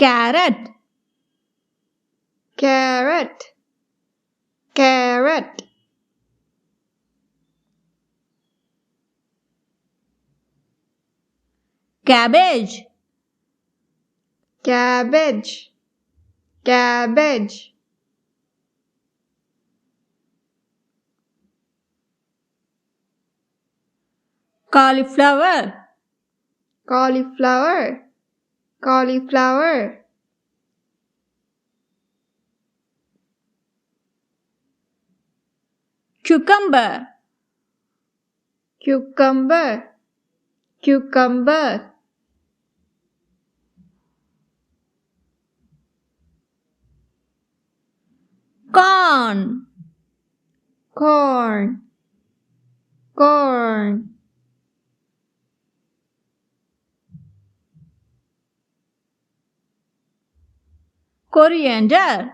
carrot, carrot, carrot, cabbage, cabbage, cabbage, cauliflower, cauliflower, cauliflower, cucumber, cucumber, cucumber, corn, corn, corn, coriander,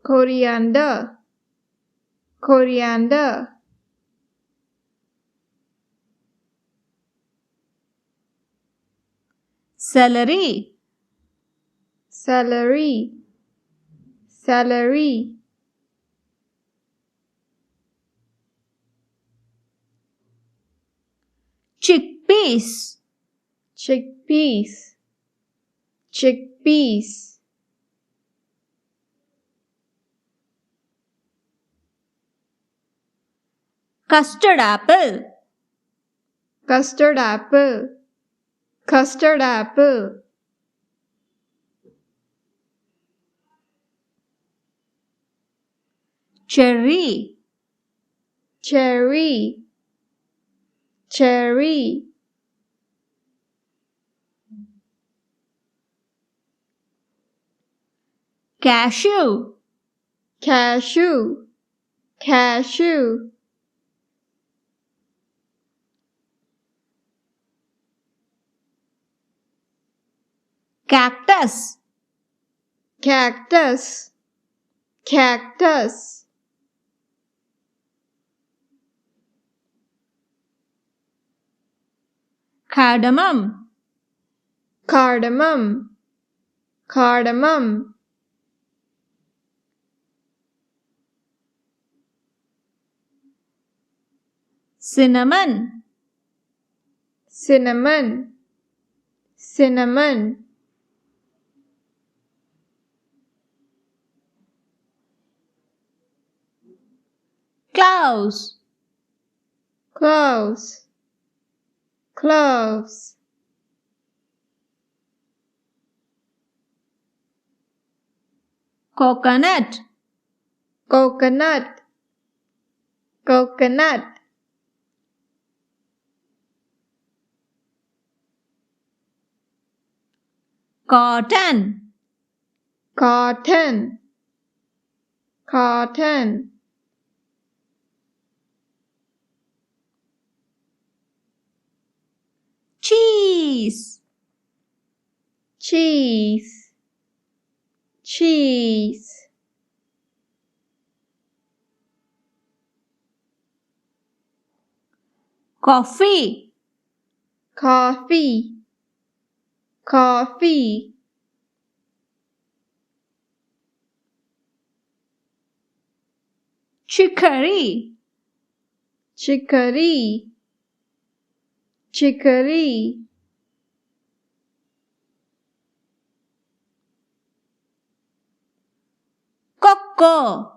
coriander, coriander, celery, celery, celery, chickpeas, chickpeas, chickpeas, custard apple, custard apple, custard apple, cherry, cherry, cherry, cashew, cashew, cashew, cactus, cactus, cactus, cardamom, cardamom, cardamom, cinnamon, cinnamon, cinnamon, cloves, cloves, cloves, coconut, coconut, coconut, cotton, cotton, cotton, cheese, cheese, cheese, coffee, coffee, coffee, chicory, chicory, chicory, cocoa,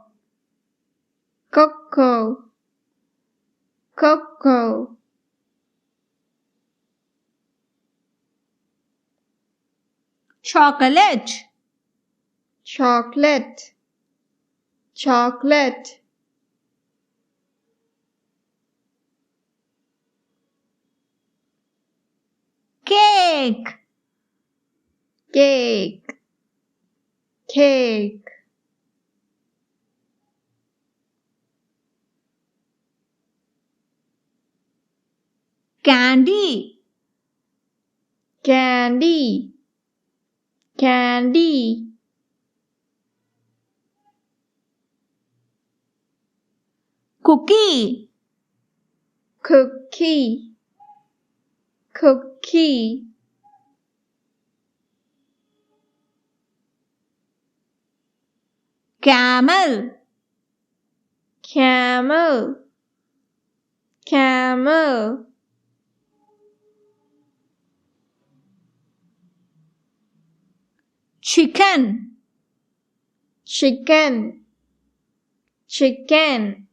cocoa, cocoa, chocolate, chocolate, chocolate, cake, cake, cake, candy, candy, candy, cookie, cookie, cookie, camel, camel, camel, chicken, chicken, chicken,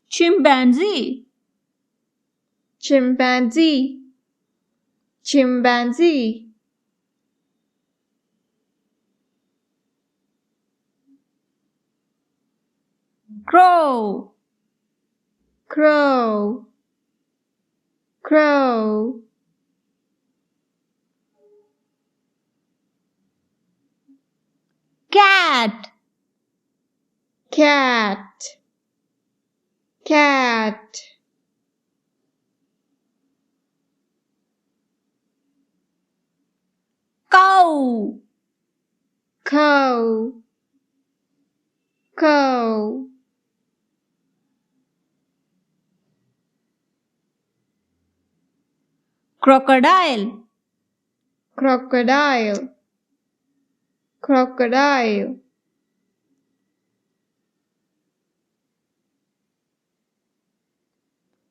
chimpanzee, chimpanzee, chimpanzee, crow, crow, crow, cat, cat, cat, cow, cow, cow, crocodile, crocodile, crocodile,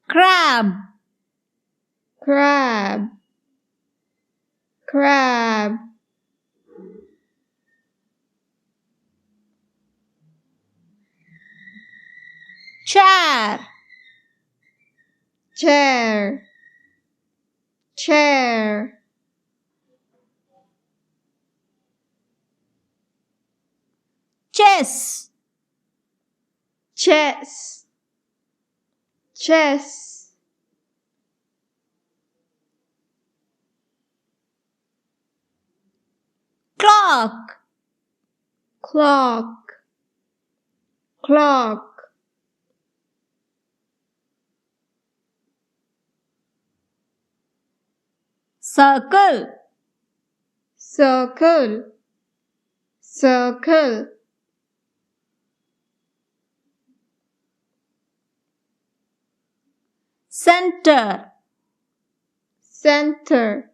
crab, crab, crab, chair, chair, chair, chess, chess, chess, clock, clock, clock, circle, circle, circle, center, center,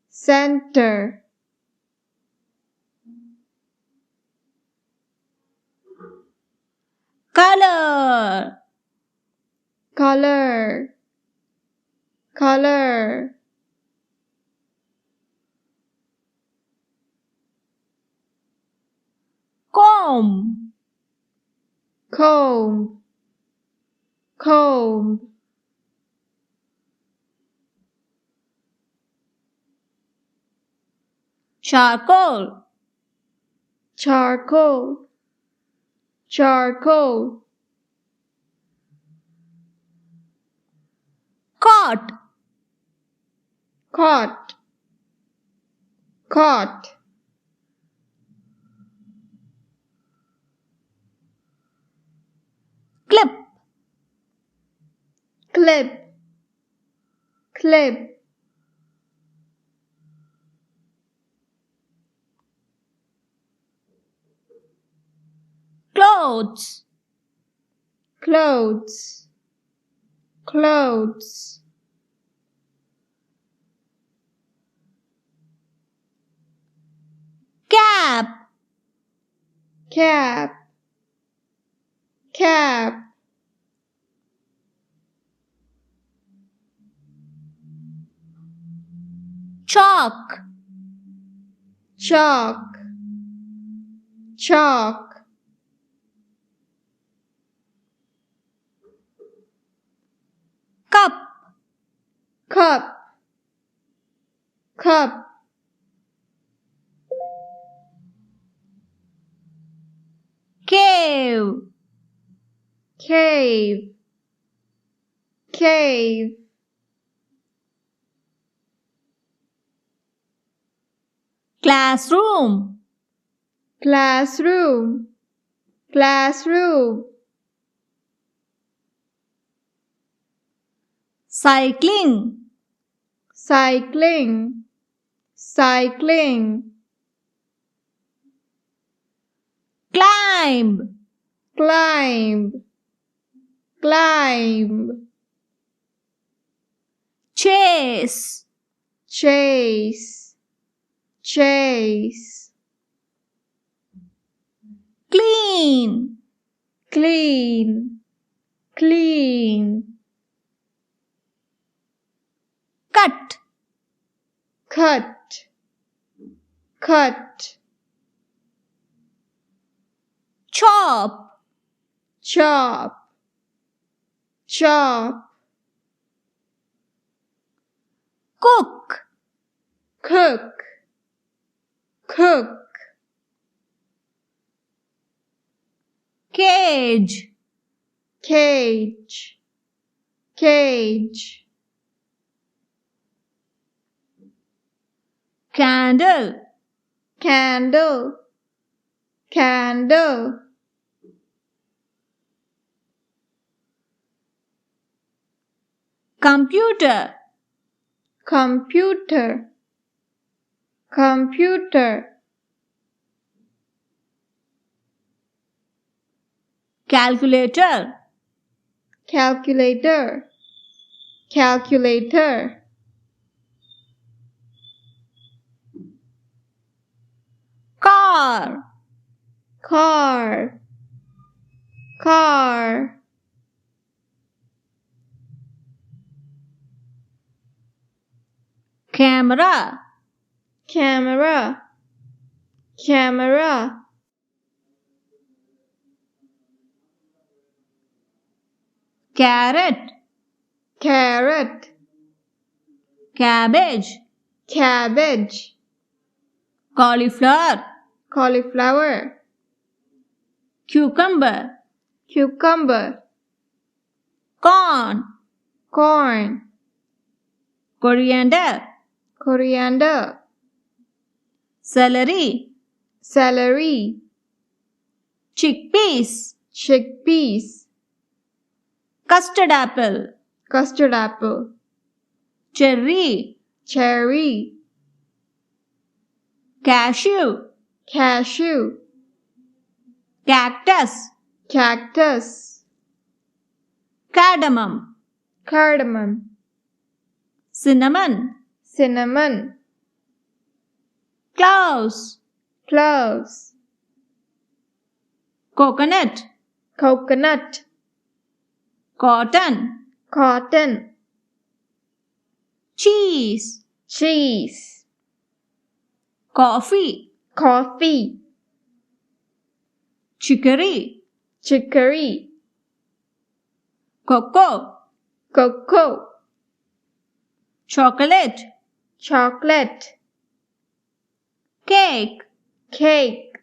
center, color, color, color, comb, comb, comb, charcoal, charcoal, charcoal, cot, cot, cot, clip, clip, clip, clothes, clothes, clothes, cap, cap, cap, chalk, chalk, chalk, cup, cup, cup, cave, cave, cave, classroom, classroom, classroom, cycling, cycling, cycling, climb, climb, climb, chase, chase, chase, clean, clean, clean, cut, cut, cut, chop, chop, chop, cook, cook, cook, cage, cage, cage, candle, candle, candle, computer, computer, computer, calculator, calculator, calculator, car, car, car, camera, camera, camera, carrot, carrot, cabbage, cabbage, cauliflower, cauliflower, cucumber, cucumber, corn, corn, coriander, coriander, celery, celery, chickpeas, chickpeas, custard apple, custard apple, cherry, cherry, cashew, cashew, cactus, cactus, cardamom, cardamom, cinnamon, cinnamon, cloves, cloves, coconut, coconut, cotton, cotton, cheese, cheese, coffee, coffee, chicory, chicory, cocoa, cocoa, chocolate, chocolate, cake, cake,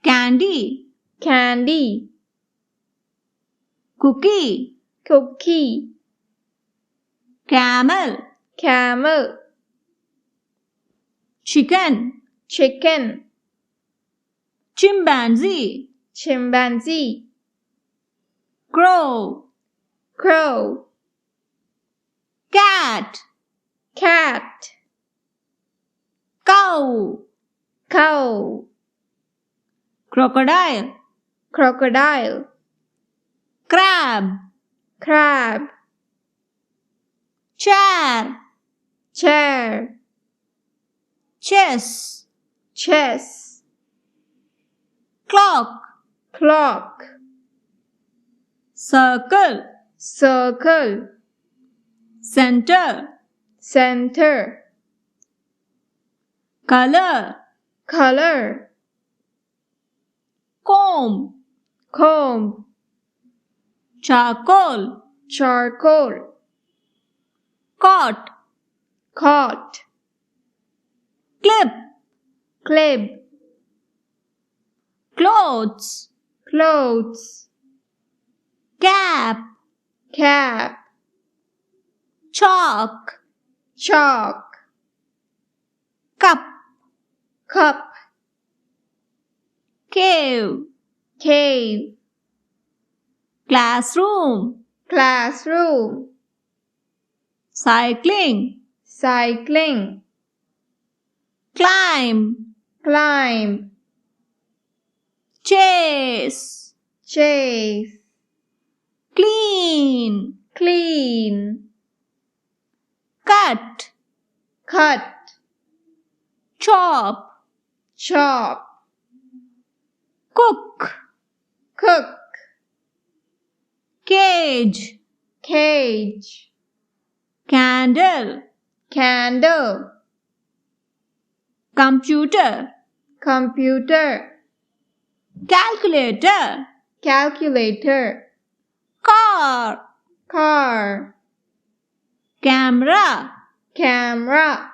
candy, candy, cookie, cookie, camel, camel, chicken, chicken, chimpanzee, chimpanzee, crow, crow, cat, cat, cow, cow, crocodile, crocodile, crab, crab, chair, chair, chess, chess, clock, clock, circle, circle, center, center, color, color, comb, comb, charcoal, charcoal, cot, cot, clip, clip, clothes, clothes, cap, cap, chalk, chalk, cup, cup, cave, cave, classroom, classroom, cycling, cycling, climb, climb, chase, chase, clean, clean, cut, cut, chop, chop, cook, cook, cage, cage, candle, candle, computer, computer, calculator, calculator, car, car, camera, camera,